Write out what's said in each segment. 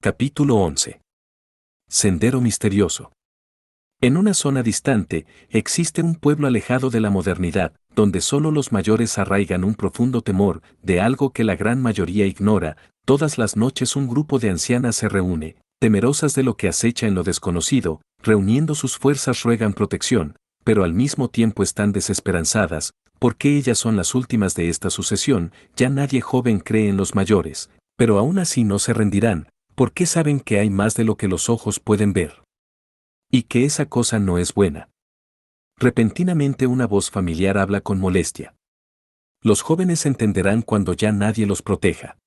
Capítulo 11. Sendero misterioso. En una zona distante, existe un pueblo alejado de la modernidad, donde solo los mayores arraigan un profundo temor de algo que la gran mayoría ignora. Todas las noches un grupo de ancianas se reúne, temerosas de lo que acecha en lo desconocido, reuniendo sus fuerzas ruegan protección, pero al mismo tiempo están desesperanzadas, porque ellas son las últimas de esta sucesión. Ya nadie joven cree en los mayores, pero aún así no se rendirán, porque saben que hay más de lo que los ojos pueden ver. Y que esa cosa no es buena. Repentinamente una voz familiar habla con molestia. Los jóvenes entenderán cuando ya nadie los proteja.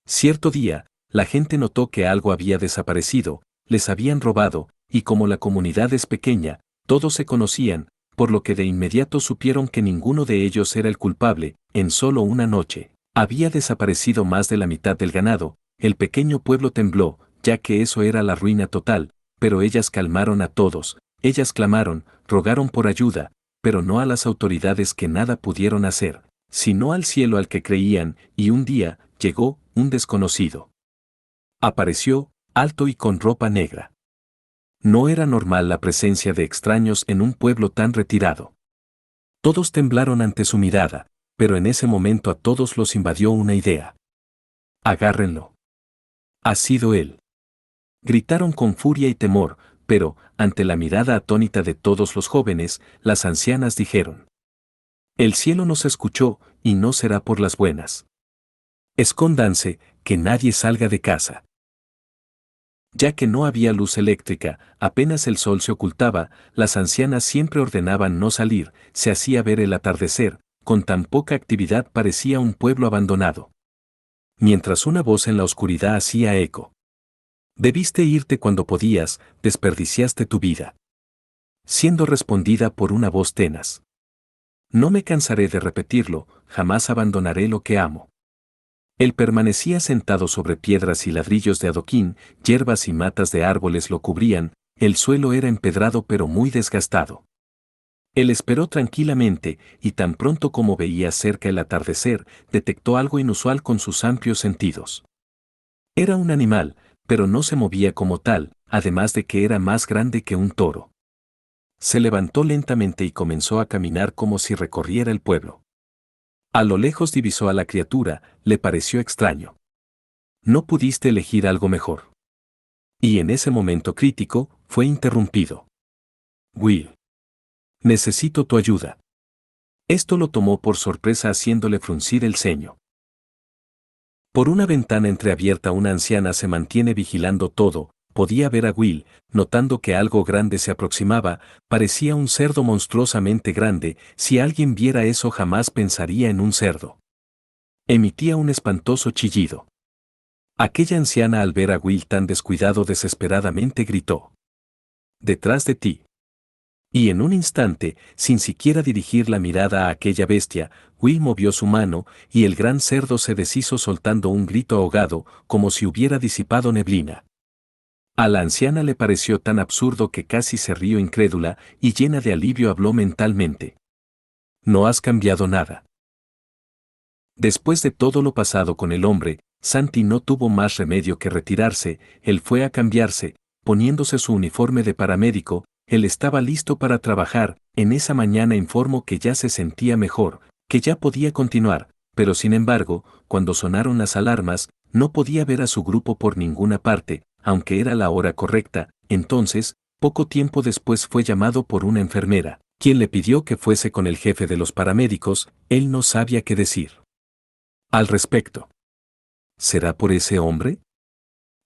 Cierto día, la gente notó que algo había desaparecido, les habían robado, y como la comunidad es pequeña, todos se conocían, por lo que de inmediato supieron que ninguno de ellos era el culpable. En solo una noche, había desaparecido más de la mitad del ganado. El pequeño pueblo tembló, ya que eso era la ruina total, pero ellas calmaron a todos. Ellas clamaron, rogaron por ayuda, pero no a las autoridades que nada pudieron hacer, sino al cielo al que creían. Y un día, llegó un desconocido. Apareció, alto y con ropa negra. No era normal la presencia de extraños en un pueblo tan retirado. Todos temblaron ante su mirada, pero en ese momento a todos los invadió una idea. Agárrenlo. Ha sido él. Gritaron con furia y temor, pero, ante la mirada atónita de todos los jóvenes, las ancianas dijeron: el cielo nos escuchó, y no será por las buenas. Escóndanse, que nadie salga de casa. Ya que no había luz eléctrica, apenas el sol se ocultaba, las ancianas siempre ordenaban no salir. Se hacía ver el atardecer, con tan poca actividad parecía un pueblo abandonado. Mientras una voz en la oscuridad hacía eco: debiste irte cuando podías, desperdiciaste tu vida. Siendo respondida por una voz tenaz: no me cansaré de repetirlo, jamás abandonaré lo que amo. Él permanecía sentado sobre piedras y ladrillos de adoquín, hierbas y matas de árboles lo cubrían, el suelo era empedrado pero muy desgastado. Él esperó tranquilamente, y tan pronto como veía cerca el atardecer, detectó algo inusual con sus amplios sentidos. Era un animal, pero no se movía como tal, además de que era más grande que un toro. Se levantó lentamente y comenzó a caminar como si recorriera el pueblo. A lo lejos divisó a la criatura, le pareció extraño. No pudiste elegir algo mejor. Y en ese momento crítico, fue interrumpido. Will. Necesito tu ayuda. Esto lo tomó por sorpresa haciéndole fruncir el ceño. Por una ventana entreabierta una anciana se mantiene vigilando todo. Podía ver a Will, notando que algo grande se aproximaba. Parecía un cerdo monstruosamente grande. Si alguien viera eso jamás pensaría en un cerdo. Emitía un espantoso chillido. Aquella anciana al ver a Will tan descuidado desesperadamente gritó: detrás de ti. Y en un instante, sin siquiera dirigir la mirada a aquella bestia, Will movió su mano, y el gran cerdo se deshizo soltando un grito ahogado, como si hubiera disipado neblina. A la anciana le pareció tan absurdo que casi se rió incrédula, y llena de alivio habló mentalmente: no has cambiado nada. Después de todo lo pasado con el hombre, Santi no tuvo más remedio que retirarse. Él fue a cambiarse, poniéndose su uniforme de paramédico. Él estaba listo para trabajar. En esa mañana informó que ya se sentía mejor, que ya podía continuar, pero sin embargo, cuando sonaron las alarmas, no podía ver a su grupo por ninguna parte, aunque era la hora correcta. Entonces, poco tiempo después fue llamado por una enfermera, quien le pidió que fuese con el jefe de los paramédicos. Él no sabía qué decir al respecto. ¿Será por ese hombre?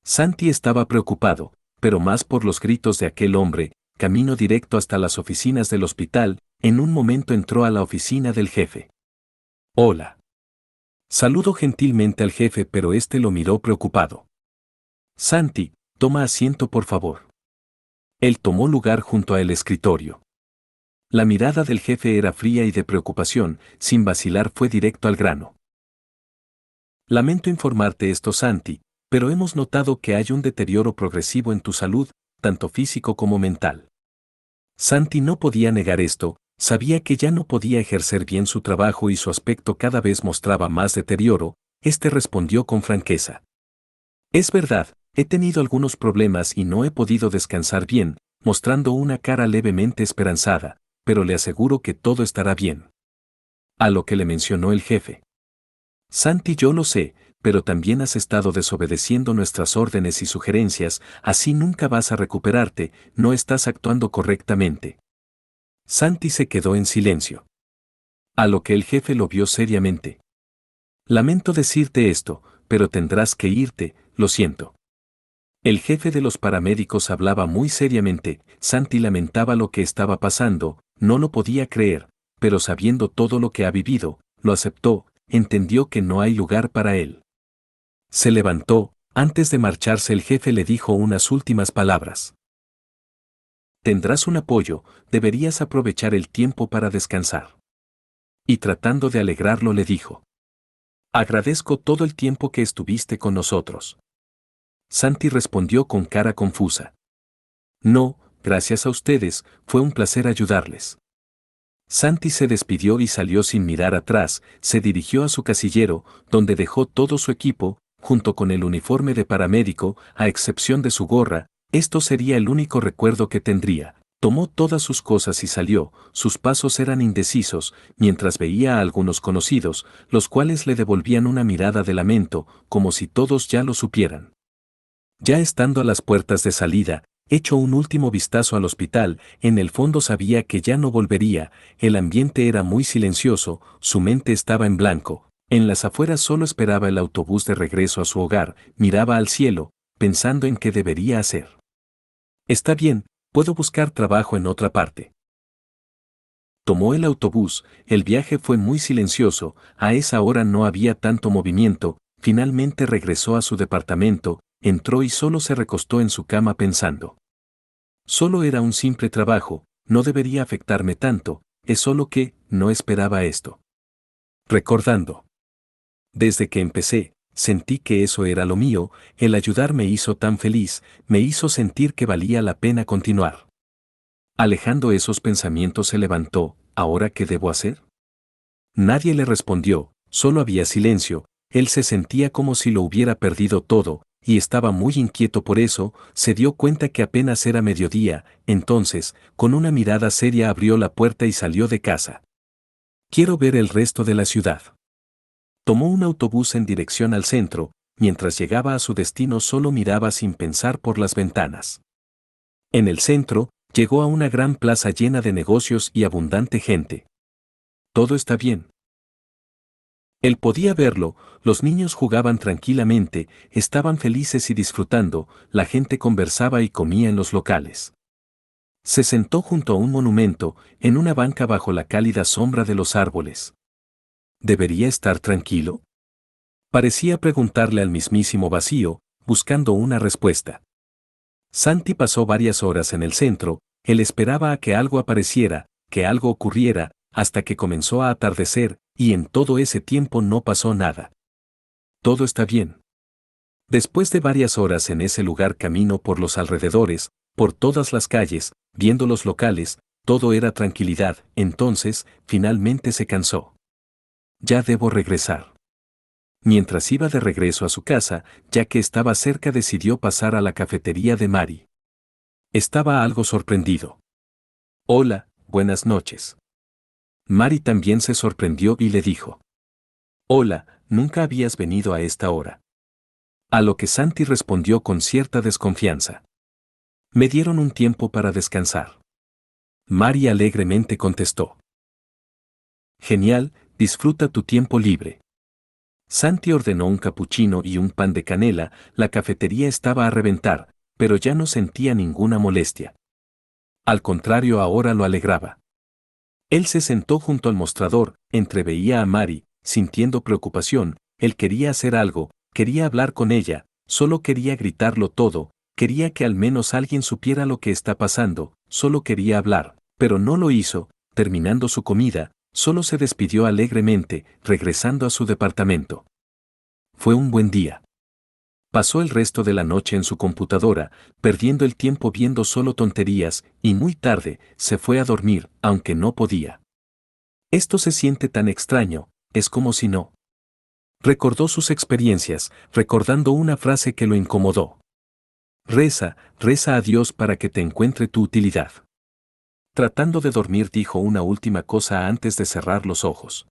Santi estaba preocupado, pero más por los gritos de aquel hombre. Camino directo hasta las oficinas del hospital. En un momento entró a la oficina del jefe. Hola. Saludó gentilmente al jefe, pero este lo miró preocupado. Santi, toma asiento por favor. Él tomó lugar junto al escritorio. La mirada del jefe era fría y de preocupación. Sin vacilar fue directo al grano. Lamento informarte esto, Santi, pero hemos notado que hay un deterioro progresivo en tu salud, tanto físico como mental. Santi no podía negar esto, sabía que ya no podía ejercer bien su trabajo y su aspecto cada vez mostraba más deterioro. Este respondió con franqueza: Es verdad, he tenido algunos problemas y no he podido descansar bien, mostrando una cara levemente esperanzada, pero le aseguro que todo estará bien. A lo que le mencionó el jefe. Santi, yo lo sé, pero también has estado desobedeciendo nuestras órdenes y sugerencias, así nunca vas a recuperarte, no estás actuando correctamente. Santi se quedó en silencio. A lo que el jefe lo vio seriamente. Lamento decirte esto, pero tendrás que irte, lo siento. El jefe de los paramédicos hablaba muy seriamente, Santi lamentaba lo que estaba pasando, no lo podía creer, pero sabiendo todo lo que ha vivido, lo aceptó, entendió que no hay lugar para él. Se levantó, antes de marcharse el jefe le dijo unas últimas palabras. Tendrás un apoyo, deberías aprovechar el tiempo para descansar. Y tratando de alegrarlo le dijo. Agradezco todo el tiempo que estuviste con nosotros. Santi respondió con cara confusa. No, gracias a ustedes, fue un placer ayudarles. Santi se despidió y salió sin mirar atrás, se dirigió a su casillero, donde dejó todo su equipo, junto con el uniforme de paramédico, a excepción de su gorra, esto sería el único recuerdo que tendría. Tomó todas sus cosas y salió, sus pasos eran indecisos, mientras veía a algunos conocidos, los cuales le devolvían una mirada de lamento, como si todos ya lo supieran. Ya estando a las puertas de salida, echó un último vistazo al hospital, en el fondo sabía que ya no volvería, el ambiente era muy silencioso, su mente estaba en blanco, en las afueras solo esperaba el autobús de regreso a su hogar, miraba al cielo, pensando en qué debería hacer. Está bien, puedo buscar trabajo en otra parte. Tomó el autobús, el viaje fue muy silencioso, a esa hora no había tanto movimiento, finalmente regresó a su departamento, entró y solo se recostó en su cama pensando. Solo era un simple trabajo, no debería afectarme tanto, es solo que, no esperaba esto. Recordando. Desde que empecé, sentí que eso era lo mío, el ayudar me hizo tan feliz, me hizo sentir que valía la pena continuar. Alejando esos pensamientos se levantó, ¿ahora qué debo hacer? Nadie le respondió, solo había silencio, él se sentía como si lo hubiera perdido todo, y estaba muy inquieto por eso, se dio cuenta que apenas era mediodía, entonces, con una mirada seria abrió la puerta y salió de casa. Quiero ver el resto de la ciudad. Tomó un autobús en dirección al centro, mientras llegaba a su destino solo miraba sin pensar por las ventanas. En el centro, llegó a una gran plaza llena de negocios y abundante gente. Todo está bien. Él podía verlo, los niños jugaban tranquilamente, estaban felices y disfrutando, la gente conversaba y comía en los locales. Se sentó junto a un monumento, en una banca bajo la cálida sombra de los árboles. ¿Debería estar tranquilo? Parecía preguntarle al mismísimo vacío, buscando una respuesta. Santi pasó varias horas en el centro, él esperaba a que algo apareciera, que algo ocurriera, hasta que comenzó a atardecer, y en todo ese tiempo no pasó nada. Todo está bien. Después de varias horas en ese lugar caminó por los alrededores, por todas las calles, viendo los locales, todo era tranquilidad, entonces, finalmente se cansó. Ya debo regresar. Mientras iba de regreso a su casa, ya que estaba cerca decidió pasar a la cafetería de Mari. Estaba algo sorprendido. Hola, buenas noches. Mari también se sorprendió y le dijo. Hola, nunca habías venido a esta hora. A lo que Santi respondió con cierta desconfianza. Me dieron un tiempo para descansar. Mari alegremente contestó. Genial, disfruta tu tiempo libre. Santi ordenó un capuchino y un pan de canela, la cafetería estaba a reventar, pero ya no sentía ninguna molestia. Al contrario, ahora lo alegraba. Él se sentó junto al mostrador, entreveía a Mari, sintiendo preocupación, él quería hacer algo, quería hablar con ella, solo quería gritarlo todo, quería que al menos alguien supiera lo que está pasando, solo quería hablar, pero no lo hizo, terminando su comida, solo se despidió alegremente, regresando a su departamento. Fue un buen día. Pasó el resto de la noche en su computadora, perdiendo el tiempo viendo solo tonterías, y muy tarde, se fue a dormir, aunque no podía. Esto se siente tan extraño, es como si no Recordó sus experiencias, recordando una frase que lo incomodó. Reza, reza a Dios para que te encuentre tu utilidad. Tratando de dormir dijo una última cosa antes de cerrar los ojos.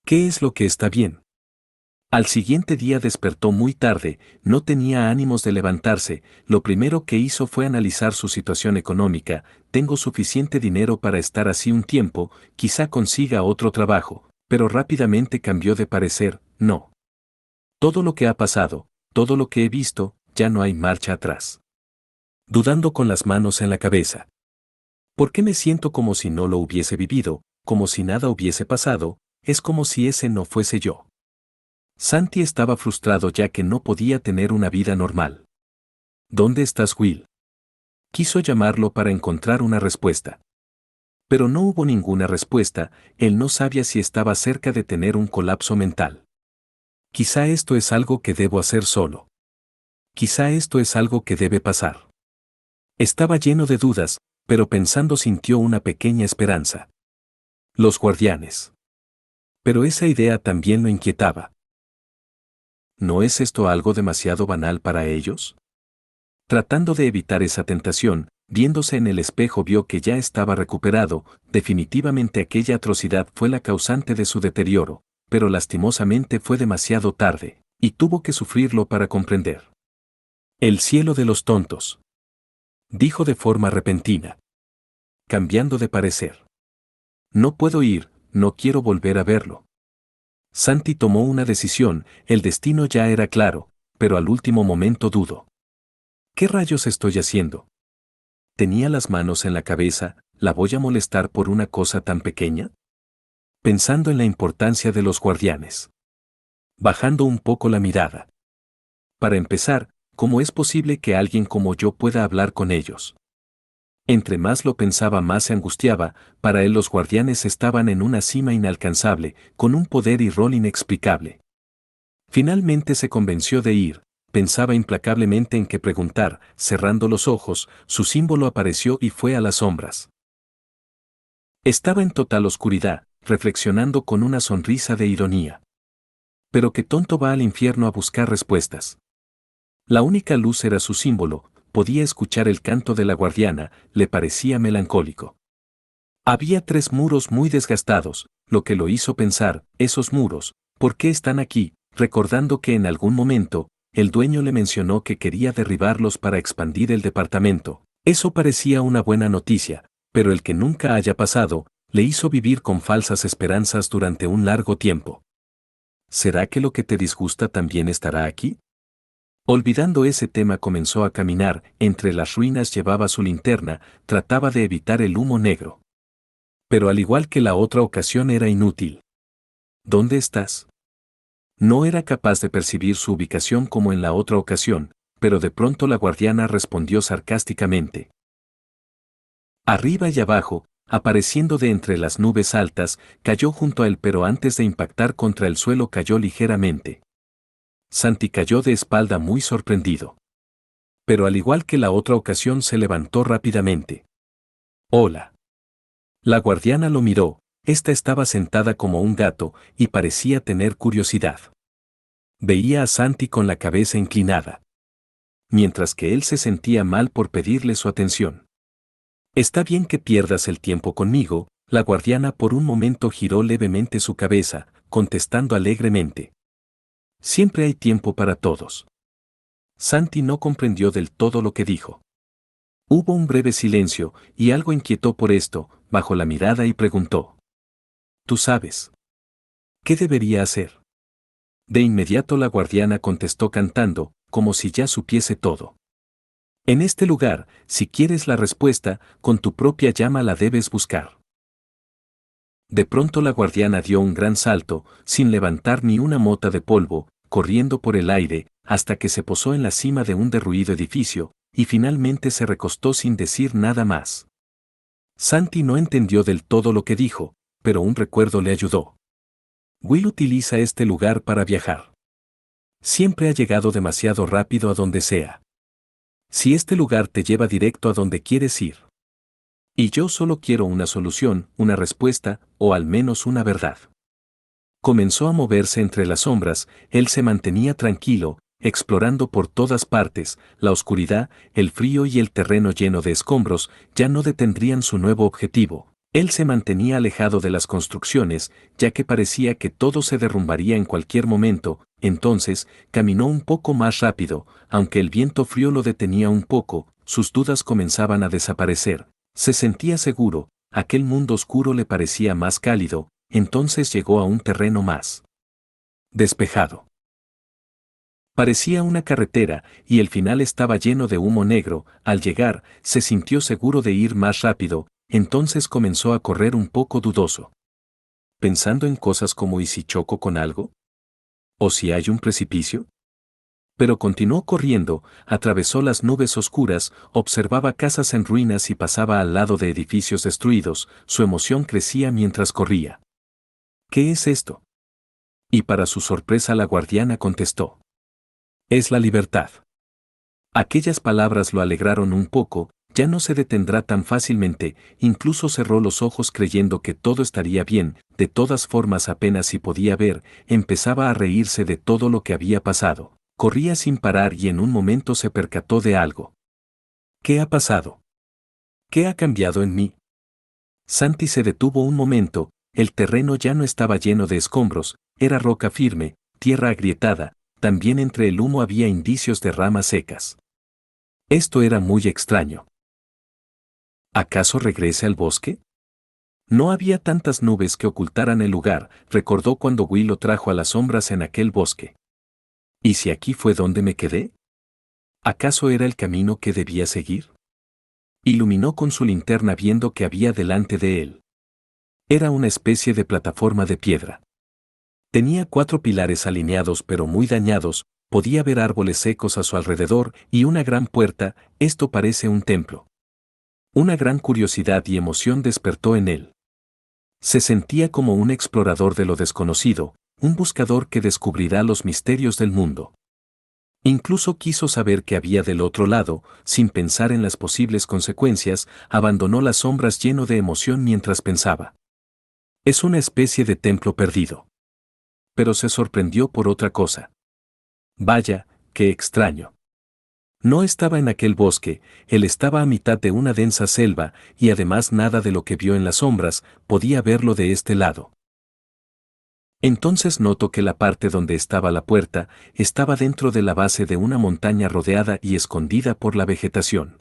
¿Qué es lo que está bien? Al siguiente día despertó muy tarde, no tenía ánimos de levantarse, lo primero que hizo fue analizar su situación económica, tengo suficiente dinero para estar así un tiempo, quizá consiga otro trabajo, pero rápidamente cambió de parecer, no. Todo lo que ha pasado, todo lo que he visto, ya no hay marcha atrás. Dudando con las manos en la cabeza. ¿Por qué me siento como si no lo hubiese vivido, como si nada hubiese pasado? Es como si ese no fuese yo. Santi estaba frustrado ya que no podía tener una vida normal. ¿Dónde estás, Will? Quiso llamarlo para encontrar una respuesta. Pero no hubo ninguna respuesta, él no sabía si estaba cerca de tener un colapso mental. Quizá esto es algo que debo hacer solo. Quizá esto es algo que debe pasar. Estaba lleno de dudas, pero pensando sintió una pequeña esperanza. Los guardianes. Pero esa idea también lo inquietaba. ¿No es esto algo demasiado banal para ellos? Tratando de evitar esa tentación, viéndose en el espejo vio que ya estaba recuperado, definitivamente aquella atrocidad fue la causante de su deterioro, pero lastimosamente fue demasiado tarde, y tuvo que sufrirlo para comprender. El cielo de los tontos. Dijo de forma repentina. Cambiando de parecer. No puedo ir, no quiero volver a verlo. Santi tomó una decisión, el destino ya era claro, pero al último momento dudó. ¿Qué rayos estoy haciendo? Tenía las manos en la cabeza, ¿la voy a molestar por una cosa tan pequeña? Pensando en la importancia de los guardianes. Bajando un poco la mirada. Para empezar, ¿cómo es posible que alguien como yo pueda hablar con ellos? Entre más lo pensaba más se angustiaba, para él los guardianes estaban en una cima inalcanzable, con un poder y rol inexplicable. Finalmente se convenció de ir, pensaba implacablemente en qué preguntar, cerrando los ojos, su símbolo apareció y fue a las sombras. Estaba en total oscuridad, reflexionando con una sonrisa de ironía. Pero qué tonto va al infierno a buscar respuestas. La única luz era su símbolo, podía escuchar el canto de la guardiana, le parecía melancólico. Había 3 muros muy desgastados, lo que lo hizo pensar, esos muros, ¿por qué están aquí? Recordando que en algún momento, el dueño le mencionó que quería derribarlos para expandir el departamento. Eso parecía una buena noticia, pero el que nunca haya pasado, le hizo vivir con falsas esperanzas durante un largo tiempo. ¿Será que lo que te disgusta también estará aquí? Olvidando ese tema comenzó a caminar, entre las ruinas llevaba su linterna, trataba de evitar el humo negro. Pero al igual que la otra ocasión era inútil. ¿Dónde estás? No era capaz de percibir su ubicación como en la otra ocasión, pero de pronto la guardiana respondió sarcásticamente. Arriba y abajo, apareciendo de entre las nubes altas, cayó junto a él pero antes de impactar contra el suelo cayó ligeramente. Santi cayó de espalda muy sorprendido. Pero al igual que la otra ocasión se levantó rápidamente. Hola. La guardiana lo miró, ésta estaba sentada como un gato y parecía tener curiosidad. Veía a Santi con la cabeza inclinada. Mientras que él se sentía mal por pedirle su atención. Está bien que pierdas el tiempo conmigo, la guardiana por un momento giró levemente su cabeza, contestando alegremente. Siempre hay tiempo para todos. Santi no comprendió del todo lo que dijo. Hubo un breve silencio, y algo inquietó por esto, bajó la mirada y preguntó. ¿Tú sabes? ¿Qué debería hacer? De inmediato la guardiana contestó cantando, como si ya supiese todo. En este lugar, si quieres la respuesta, con tu propia llama la debes buscar. De pronto la guardiana dio un gran salto, sin levantar ni una mota de polvo, corriendo por el aire, hasta que se posó en la cima de un derruido edificio, y finalmente se recostó sin decir nada más. Santi no entendió del todo lo que dijo, pero un recuerdo le ayudó. Will utiliza este lugar para viajar. Siempre ha llegado demasiado rápido a donde sea. Si este lugar te lleva directo a donde quieres ir. Y yo solo quiero una solución, una respuesta, o al menos una verdad. Comenzó a moverse entre las sombras, él se mantenía tranquilo, explorando por todas partes, la oscuridad, el frío y el terreno lleno de escombros ya no detendrían su nuevo objetivo. Él se mantenía alejado de las construcciones, ya que parecía que todo se derrumbaría en cualquier momento. Entonces, caminó un poco más rápido, aunque el viento frío lo detenía un poco, sus dudas comenzaban a desaparecer. Se sentía seguro, aquel mundo oscuro le parecía más cálido, entonces llegó a un terreno más despejado. Parecía una carretera, y el final estaba lleno de humo negro. Al llegar, se sintió seguro de ir más rápido, entonces comenzó a correr un poco dudoso. Pensando en cosas como ¿y si choco con algo? ¿O si hay un precipicio? Pero continuó corriendo, atravesó las nubes oscuras, observaba casas en ruinas y pasaba al lado de edificios destruidos. Su emoción crecía mientras corría. ¿Qué es esto? Y para su sorpresa la guardiana contestó: es la libertad. Aquellas palabras lo alegraron un poco, ya no se detendrá tan fácilmente, incluso cerró los ojos creyendo que todo estaría bien. De todas formas apenas si podía ver, empezaba a reírse de todo lo que había pasado. Corría sin parar y en un momento se percató de algo. ¿Qué ha pasado? ¿Qué ha cambiado en mí? Santi se detuvo un momento, el terreno ya no estaba lleno de escombros, era roca firme, tierra agrietada, también entre el humo había indicios de ramas secas. Esto era muy extraño. ¿Acaso regrese al bosque? No había tantas nubes que ocultaran el lugar, recordó cuando Will lo trajo a las sombras en aquel bosque. ¿Y si aquí fue donde me quedé? ¿Acaso era el camino que debía seguir? Iluminó con su linterna viendo que había delante de él. Era una especie de plataforma de piedra. Tenía 4 pilares alineados pero muy dañados, podía ver árboles secos a su alrededor y una gran puerta. Esto parece un templo. Una gran curiosidad y emoción despertó en él. Se sentía como un explorador de lo desconocido, un buscador que descubrirá los misterios del mundo. Incluso quiso saber qué había del otro lado, sin pensar en las posibles consecuencias, abandonó las sombras lleno de emoción mientras pensaba. Es una especie de templo perdido. Pero se sorprendió por otra cosa. Vaya, qué extraño. No estaba en aquel bosque, él estaba a mitad de una densa selva, y además nada de lo que vio en las sombras podía verlo de este lado. Entonces notó que la parte donde estaba la puerta estaba dentro de la base de una montaña rodeada y escondida por la vegetación.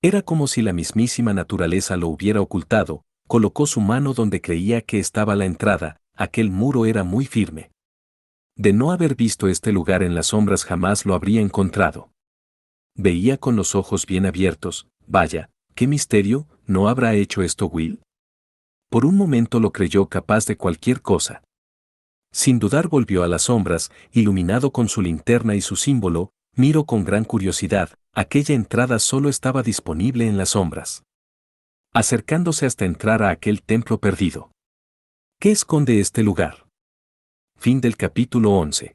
Era como si la mismísima naturaleza lo hubiera ocultado. Colocó su mano donde creía que estaba la entrada, aquel muro era muy firme. De no haber visto este lugar en las sombras jamás lo habría encontrado. Veía con los ojos bien abiertos. Vaya, qué misterio, ¿no habrá hecho esto Will? Por un momento lo creyó capaz de cualquier cosa. Sin dudar volvió a las sombras, iluminado con su linterna y su símbolo, miró con gran curiosidad. Aquella entrada solo estaba disponible en las sombras. Acercándose hasta entrar a aquel templo perdido. ¿Qué esconde este lugar? Fin del capítulo 11.